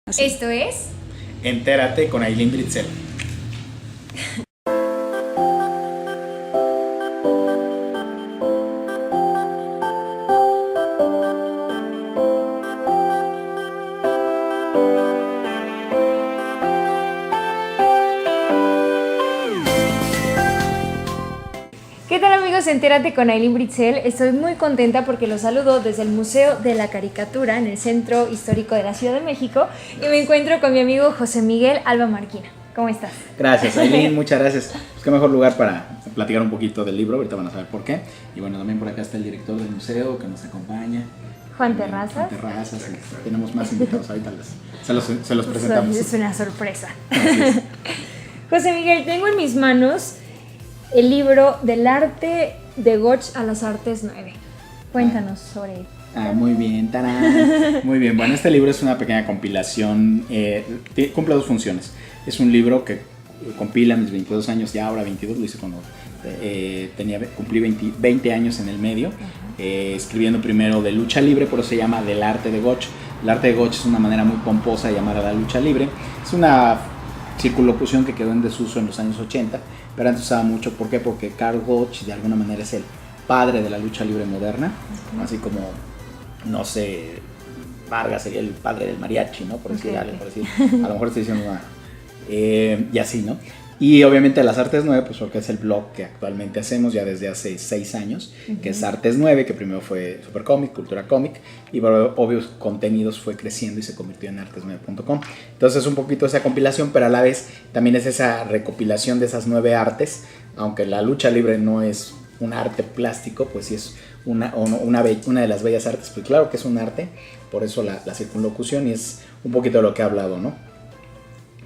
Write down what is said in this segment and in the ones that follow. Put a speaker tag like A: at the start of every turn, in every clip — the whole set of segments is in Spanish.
A: Esto es
B: Entérate con Ailín Britzel.
A: ¿Qué tal, amigos? Entérate con Ailín Britzel. Estoy muy contenta porque los saludo desde el Museo de la Caricatura en el Centro Histórico de la Ciudad de México y me encuentro con mi amigo José Miguel Alba Marquina. ¿Cómo estás?
B: Gracias, Ailín, muchas gracias. Pues qué mejor lugar para platicar un poquito del libro, ahorita van a saber por qué. Y bueno, también por acá está el director del museo que nos acompaña.
A: Juan Terrazas.
B: Juan Terrazas, tenemos más invitados, ahorita se los presentamos.
A: Es una sorpresa.
B: Así es.
A: José Miguel, tengo en mis manos el libro Del arte de Gotch a las artes 9. Cuéntanos sobre él.
B: Muy bien, tarán. Muy bien, bueno, este libro es una pequeña compilación, cumple dos funciones. Es un libro que compila mis 22 años, ya ahora 22, lo hice cuando cumplí 20 años en el medio, escribiendo primero de lucha libre, por eso se llama Del arte de Gotch. El arte de Gotch es una manera muy pomposa de llamar a la lucha libre. Es una circunlocución que quedó en desuso en los años 80, pero antes usaba mucho. ¿Por qué? Porque Karl Gotch de alguna manera es el padre de la lucha libre moderna, así como, no sé, Vargas sería el padre del mariachi, ¿no? Por decir algo, por decir, a lo mejor estoy diciendo una, y así, ¿no? Y obviamente Las Artes 9, pues porque es el blog que actualmente hacemos ya desde hace 6 años, que es Artes 9, que primero fue Supercómic, Cultura Cómic, y por obvios contenidos fue creciendo y se convirtió en artes9.com. Entonces es un poquito esa compilación, pero a la vez también es esa recopilación de esas 9 artes, aunque la lucha libre no es un arte plástico, pues sí es una de las bellas artes, pues claro que es un arte, por eso la circunlocución, y es un poquito de lo que he hablado, ¿no?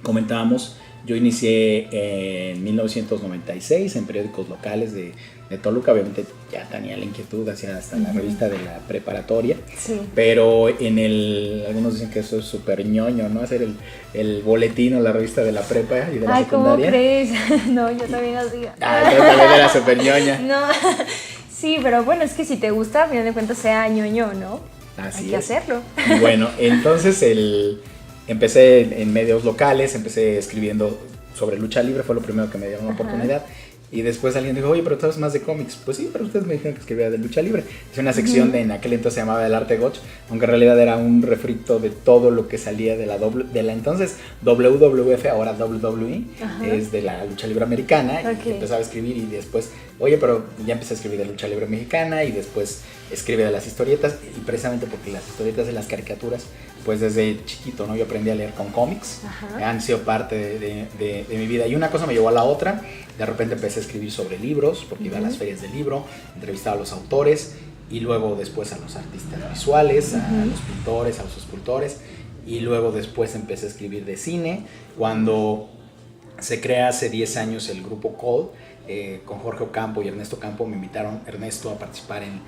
B: Comentábamos, yo inicié en 1996 en periódicos locales de Toluca, obviamente ya tenía la inquietud hacia hasta la revista de la preparatoria, sí. Pero algunos dicen que eso es súper ñoño, ¿no? Hacer el boletín o la revista de la prepa y de la secundaria.
A: ¿Cómo crees? No, yo también hacía.
B: Yo también era súper ñoña.
A: No, sí, pero bueno, es que si te gusta, a final de cuentas sea ñoño, ¿no?
B: Así
A: Hay que hacerlo.
B: Bueno, entonces empecé en medios locales, empecé escribiendo sobre lucha libre, fue lo primero que me dieron una oportunidad. Y después alguien dijo, oye, pero tú sabes más de cómics. Pues sí, pero ustedes me dijeron que escribía de lucha libre. Es una sección en aquel entonces se llamaba Del arte de Gotch, aunque en realidad era un refrito de todo lo que salía de la entonces WWF, ahora WWE, es de la lucha libre americana. Y empezaba a escribir y después, oye, pero ya empecé a escribir de lucha libre mexicana y después escribe de las historietas. Y precisamente porque las historietas de las caricaturas, pues desde chiquito, ¿no? Yo aprendí a leer con cómics, han sido parte de mi vida. Y una cosa me llevó a la otra. De repente empecé a escribir sobre libros, porque iba a las ferias del libro, entrevistaba a los autores y luego después a los artistas visuales, a los pintores, a los escultores, y luego después empecé a escribir de cine. Cuando se crea hace 10 años el grupo Call, con Jorge Ocampo y Ernesto Campo, me invitaron Ernesto a participar en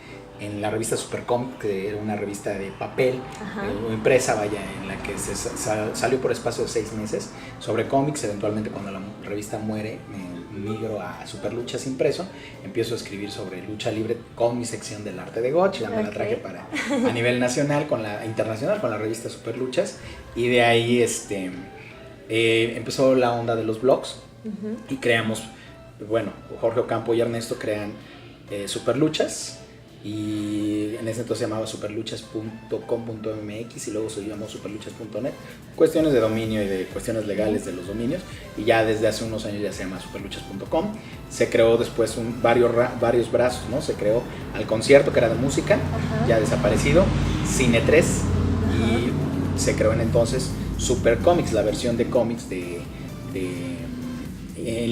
B: la revista Supercómic, que era una revista de papel, impresa, vaya, en la que salió por espacio de 6 meses sobre cómics. Eventualmente, cuando la revista muere, me migro a Superluchas impreso, empiezo a escribir sobre lucha libre con mi sección del arte de Gotch, la me la traje a nivel nacional, internacional, con la revista Superluchas, y de ahí empezó la onda de los blogs, y creamos, bueno, Jorge Ocampo y Ernesto crean Superluchas, y en ese entonces se llamaba superluchas.com.mx y luego se llamó superluchas.net, cuestiones de dominio y de cuestiones legales de los dominios, y ya desde hace unos años ya se llama superluchas.com. Se creó después varios brazos, ¿no? Se creó Al Concierto, que era de música, ya desaparecido, Cine 3, y se creó entonces Supercomics, la versión de cómics en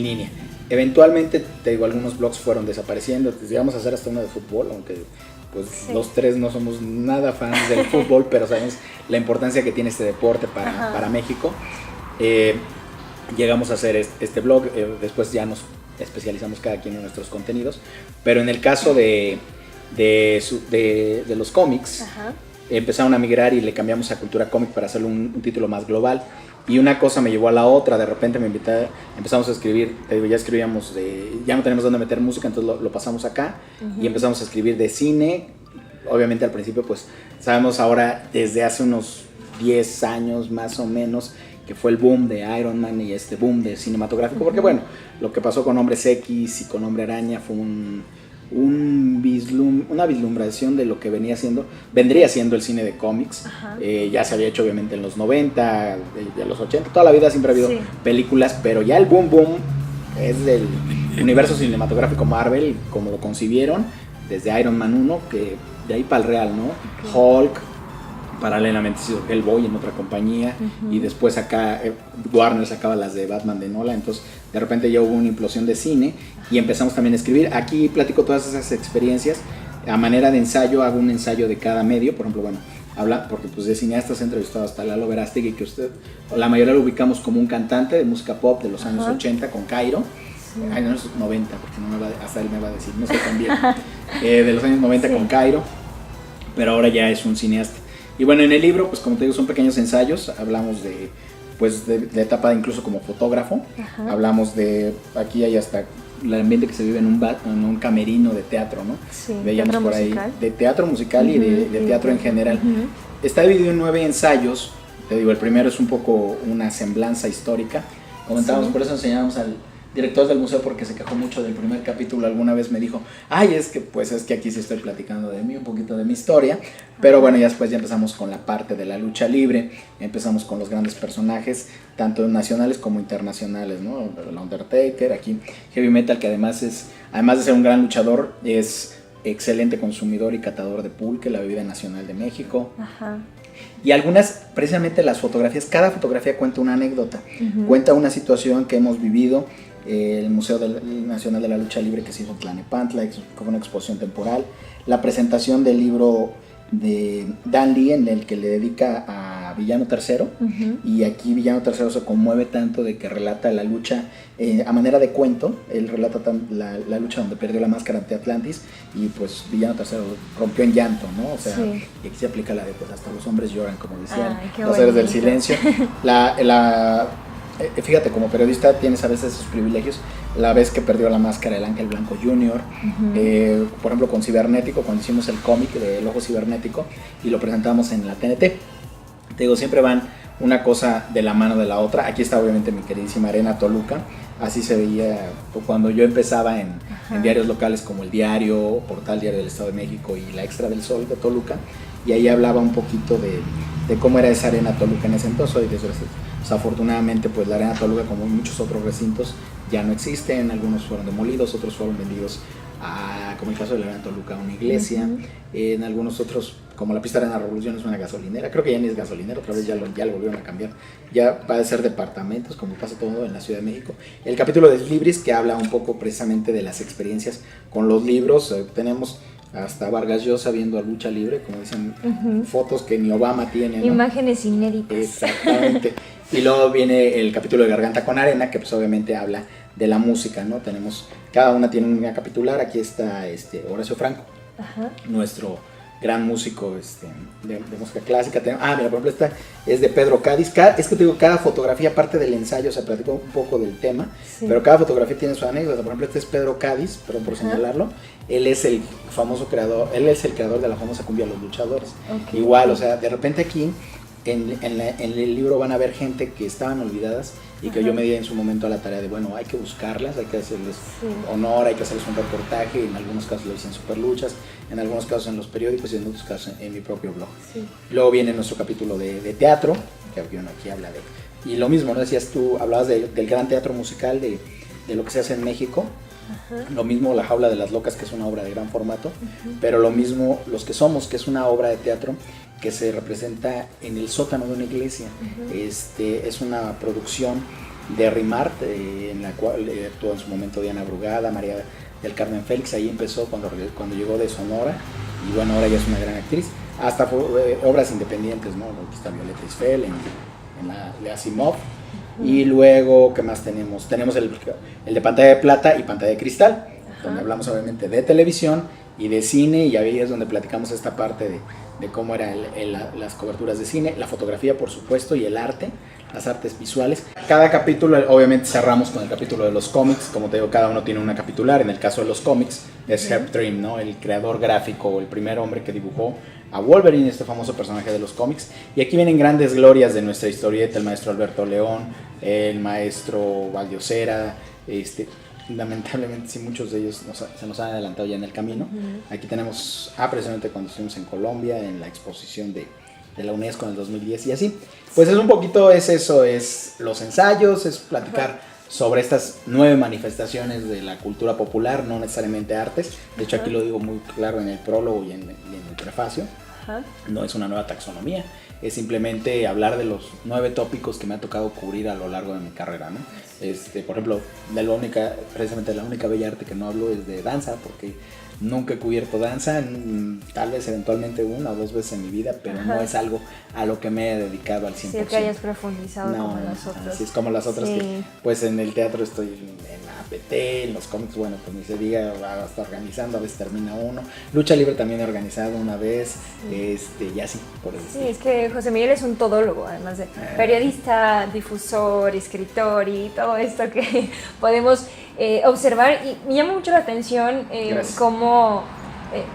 B: línea. Eventualmente, te digo, algunos blogs fueron desapareciendo, llegamos a hacer hasta uno de fútbol, aunque pues los tres no somos nada fans del fútbol, pero sabemos la importancia que tiene este deporte para México. Llegamos a hacer este blog, después ya nos especializamos cada quien en nuestros contenidos, pero en el caso de los cómics, empezaron a migrar y le cambiamos a Cultura Cómic para hacerlo un título más global. Y una cosa me llevó a la otra, de repente empezamos a escribir, te digo, ya escribíamos ya no tenemos dónde meter música, entonces lo pasamos acá, y empezamos a escribir de cine. Obviamente al principio, pues sabemos ahora desde hace unos 10 años más o menos, que fue el boom de Iron Man y este boom de cinematográfico, porque bueno, lo que pasó con Hombres X y con Hombre Araña fue una vislumbración de lo que vendría siendo el cine de cómics. Ya se había hecho obviamente en los 90, de los 80, toda la vida siempre ha habido películas, pero ya el boom es del universo cinematográfico Marvel, como lo concibieron, desde Iron Man 1, que de ahí para el real, ¿no? Hulk, paralelamente hizo Hellboy en otra compañía, y después acá Warner sacaba las de Batman de Nolan, entonces de repente ya hubo una implosión de cine y empezamos también a escribir. Aquí platico todas esas experiencias, a manera de ensayo hago un ensayo de cada medio, por ejemplo, bueno, porque pues de cineastas he entrevistado hasta Lalo Verástegui, que la mayoría lo ubicamos como un cantante de música pop de los años 80 con Cairo, años 90, porque hasta él me va a decir, no sé también, de los años 90 con Cairo, pero ahora ya es un cineasta. Y bueno, en el libro, pues como te digo, son pequeños ensayos, hablamos de la etapa incluso como fotógrafo, hablamos de, aquí hay hasta el ambiente que se vive en un camerino de teatro, ¿no?
A: Sí,
B: veíamos por ahí, de teatro musical y de teatro en general. Está dividido en 9 ensayos, te digo, el primero es un poco una semblanza histórica, comentábamos, por eso enseñábamos al director del museo, porque se quejó mucho del primer capítulo. Alguna vez me dijo, es que aquí sí estoy platicando de mí, un poquito de mi historia, pero bueno, ya después ya empezamos con la parte de la lucha libre, empezamos con los grandes personajes, tanto nacionales como internacionales, ¿no? El Undertaker, aquí Heavy Metal, que además de ser un gran luchador, es excelente consumidor y catador de pulque, la bebida nacional de México. Y algunas, precisamente las fotografías, cada fotografía cuenta una anécdota, cuenta una situación que hemos vivido. El Museo Nacional de la Lucha Libre, que se hizo en Tlalnepantla, como una exposición temporal, la presentación del libro de Dan Lee, en el que le dedica a Villano III, y aquí Villano III se conmueve tanto de que relata la lucha a manera de cuento. Él relata la lucha donde perdió la máscara ante Atlantis, y pues Villano III rompió en llanto, ¿no? O sea, y aquí se aplica la de pues hasta los hombres lloran, como decían los héroes del silencio. Fíjate, como periodista tienes a veces esos privilegios. La vez que perdió la máscara el Ángel Blanco Jr., por ejemplo con Cibernético, cuando hicimos el cómic del Ojo Cibernético y lo presentamos en la TNT, te digo, siempre van una cosa de la mano de la otra. Aquí está obviamente mi queridísima Arena Toluca, así se veía cuando yo empezaba en diarios locales como El Diario, Portal Diario del Estado de México y La Extra del Sol de Toluca, y ahí hablaba un poquito de cómo era esa Arena Toluca en ese entonces. Y desafortunadamente pues la Arena Toluca, como muchos otros recintos, ya no existen. Algunos fueron demolidos, otros fueron vendidos como el caso de la Arena Toluca, a una iglesia. En algunos otros, como la pista de la Revolución, es una gasolinera. Creo que ya ni es gasolinera, otra vez ya lo volvieron a cambiar. Ya va a ser departamentos, como pasa todo en la Ciudad de México. El capítulo de Libris, que habla un poco precisamente de las experiencias con los libros. Tenemos hasta Vargas Llosa viendo a lucha libre, como dicen, fotos que ni Obama tiene, ¿no?
A: Imágenes inéditas.
B: Exactamente. Y luego viene el capítulo de Garganta con Arena, que pues obviamente habla de la música, ¿no? Cada una tiene una capitular. Aquí está Horacio Franco, nuestro gran músico de música clásica. Mira, por ejemplo, esta es de Pedro Cádiz. Es que te digo, cada fotografía, aparte del ensayo, se platicó un poco del tema, pero cada fotografía tiene su anécdota. Por ejemplo, este es Pedro Cádiz, perdón por señalarlo. Él es el famoso creador, de la famosa cumbia Los Luchadores. Igual, o sea, de repente aquí en el libro van a ver gente que estaban olvidadas y que yo me di en su momento a la tarea de, bueno, hay que buscarlas, hay que hacerles honor, hay que hacerles un reportaje. En algunos casos lo hice en Superluchas, en algunos casos en los periódicos y en otros casos en mi propio blog. Luego viene nuestro capítulo de teatro, que aquí habla de... Y lo mismo, ¿no? Decías tú, hablabas del gran teatro musical, de lo que se hace en México. Lo mismo La Jaula de las Locas, que es una obra de gran formato, pero lo mismo Los que Somos, que es una obra de teatro que se representa en el sótano de una iglesia. Es una producción de Rimart, en la cual actuó en su momento Diana Brugada, María del Carmen Félix. Ahí empezó cuando llegó de Sonora, y bueno, ahora ya es una gran actriz. Hasta obras independientes, ¿no? Aquí está Violeta Isfel en la de Asimov. Y luego, ¿qué más tenemos? Tenemos el de pantalla de plata y pantalla de cristal, donde hablamos obviamente de televisión y de cine, y ahí es donde platicamos esta parte de cómo eran las coberturas de cine, la fotografía, por supuesto, y el arte. las artes visuales. Cada capítulo, obviamente cerramos con el capítulo de los cómics, como te digo, cada uno tiene una capitular. En el caso de los cómics es Herb Trim, ¿no? El creador gráfico, el primer hombre que dibujó a Wolverine, este famoso personaje de los cómics. Y aquí vienen grandes glorias de nuestra historieta, el maestro Alberto León, el maestro Valdiosera, lamentablemente sí, muchos de ellos se nos han adelantado ya en el camino. Aquí tenemos, precisamente cuando estuvimos en Colombia, en la exposición de la UNESCO en el 2010 y así. Pues es un poquito, es eso, es los ensayos, es platicar sobre estas 9 manifestaciones de la cultura popular, no necesariamente artes. De hecho, aquí lo digo muy claro en el prólogo y en el prefacio. No es una nueva taxonomía, es simplemente hablar de los 9 tópicos que me ha tocado cubrir a lo largo de mi carrera, ¿no? Por ejemplo, precisamente la única bella arte que no hablo es de danza, porque nunca he cubierto danza, tal vez eventualmente 1 o 2 veces en mi vida, pero no es algo a lo que me he dedicado al 100%.
A: Sí, que hayas profundizado como las otras.
B: Así es como las otras, que pues en el teatro estoy en la APT, en los cómics, bueno, pues ni se diga, hasta organizando, a veces termina uno. Lucha libre también he organizado una vez, y así, por eso.
A: Sí, es que José Miguel es un todólogo, además de periodista, difusor, escritor y todo esto que podemos observar, y me llama mucho la atención cómo,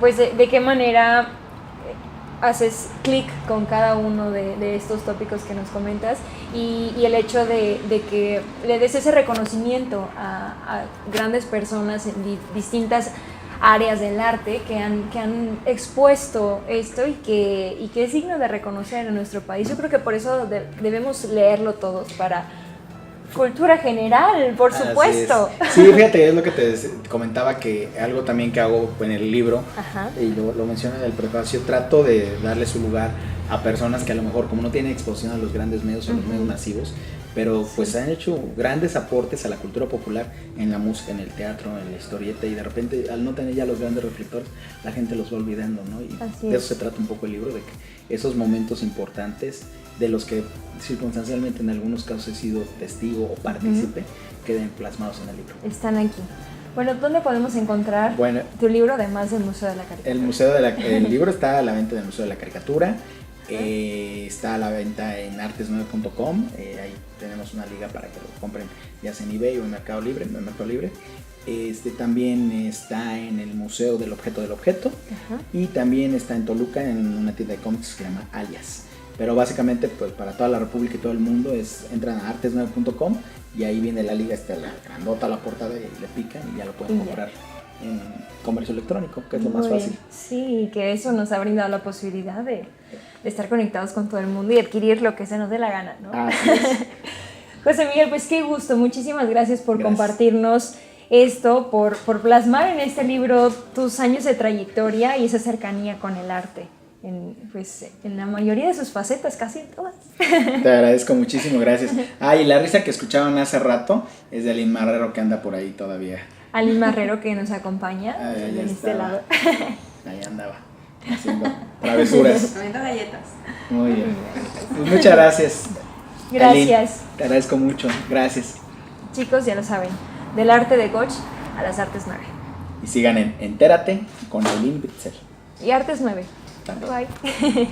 A: pues de qué manera haces clic con cada uno de estos tópicos que nos comentas, y el hecho de que le des ese reconocimiento a grandes personas en distintas áreas del arte que han expuesto esto y que es digno de reconocer en nuestro país. Yo creo que por eso debemos leerlo todos, para cultura general, por supuesto.
B: Sí, fíjate, es lo que te comentaba, que algo también que hago en el libro, y lo menciono en el prefacio, trato de darle su lugar a personas que a lo mejor, como no tienen exposición a los grandes medios o los medios masivos, pero pues han hecho grandes aportes a la cultura popular, en la música, en el teatro, en la historieta, y de repente, al no tener ya los grandes reflectores, la gente los va olvidando, ¿no? Y de eso se trata un poco el libro, de que esos momentos importantes, de los que circunstancialmente en algunos casos he sido testigo o partícipe, queden plasmados en el libro.
A: Están aquí. Bueno, ¿dónde podemos encontrar tu libro, además del Museo de la Caricatura?
B: El libro está a la venta en el Museo de la Caricatura. Está a la venta en artes9.com. Ahí tenemos una liga para que lo compren, ya sea en eBay o en Mercado Libre. También está en el Museo del Objeto del Objeto. Y también está en Toluca, en una tienda de cómics que se llama Alias. Pero básicamente, pues para toda la República y todo el mundo, entran a artes9.com y ahí viene la liga, está la grandota, la portada, y le pican y ya lo pueden comprar en comercio electrónico, que es lo más fácil.
A: Sí, que eso nos ha brindado la posibilidad de estar conectados con todo el mundo y adquirir lo que se nos dé la gana, ¿no?
B: Así es.
A: José Miguel, pues qué gusto, muchísimas gracias por compartirnos esto, por plasmar en este libro tus años de trayectoria y esa cercanía con el arte. En la mayoría de sus facetas, casi en todas.
B: Te agradezco muchísimo, gracias. Y la risa que escuchaban hace rato es de Aline Marrero, que anda por ahí todavía.
A: Aline Marrero, que nos acompaña de este lado.
B: Ahí andaba, haciendo travesuras.
C: Comiendo galletas.
B: Muy bien. Pues muchas gracias.
A: Gracias.
B: Aline, te agradezco mucho, gracias.
A: Chicos, ya lo saben, del arte de Goch a las artes 9.
B: Y sigan en Entérate con Aline Bitzel.
A: Y artes 9. Bye.